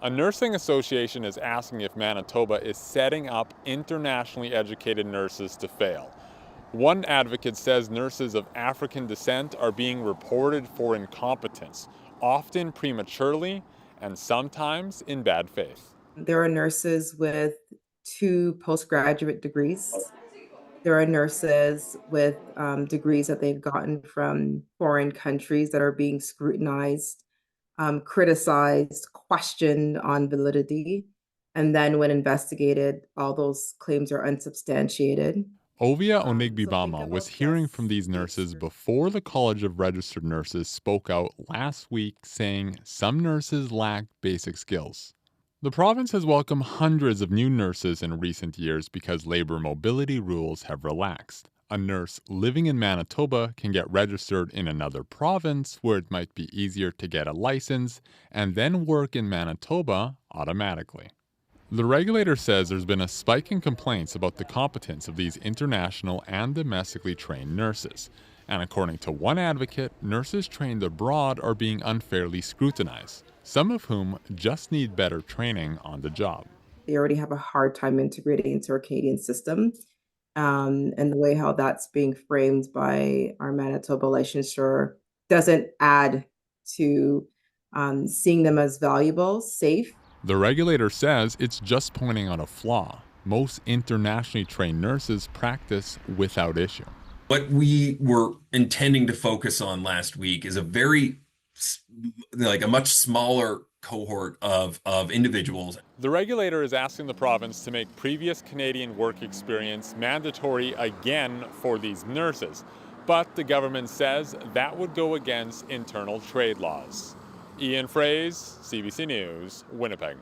A nursing association is asking if Manitoba is setting up internationally educated nurses to fail. One advocate says nurses of African descent are being reported for incompetence, often prematurely and sometimes in bad faith. There are nurses with two postgraduate degrees. There are nurses with degrees that they've gotten from foreign countries that are being scrutinized, criticized, questioned on validity. And then when investigated, all those claims are unsubstantiated. Ovia So think Onigbibama was about hearing from this, these the nurses extreme. before the College of Registered Nurses spoke out last week saying some nurses lack basic skills. The province has welcomed hundreds of new nurses in recent years because labor mobility rules have relaxed. A nurse living in Manitoba can get registered in another province where it might be easier to get a license and then work in Manitoba automatically. The regulator says there's been a spike in complaints about the competence of these international and domestically trained nurses. And according to one advocate, nurses trained abroad are being unfairly scrutinized, some of whom just need better training on the job. They already have a hard time integrating into our Canadian system. And the way how that's being framed by our Manitoba licensure doesn't add to seeing them as valuable, safe. The regulator says it's just pointing out a flaw. Most internationally trained nurses practice without issue. What we were intending to focus on last week is a much smaller cohort of individuals. The regulator is asking the province to make previous Canadian work experience mandatory again for these nurses. But the government says that would go against internal trade laws. Ian Fraze, CBC News, Winnipeg.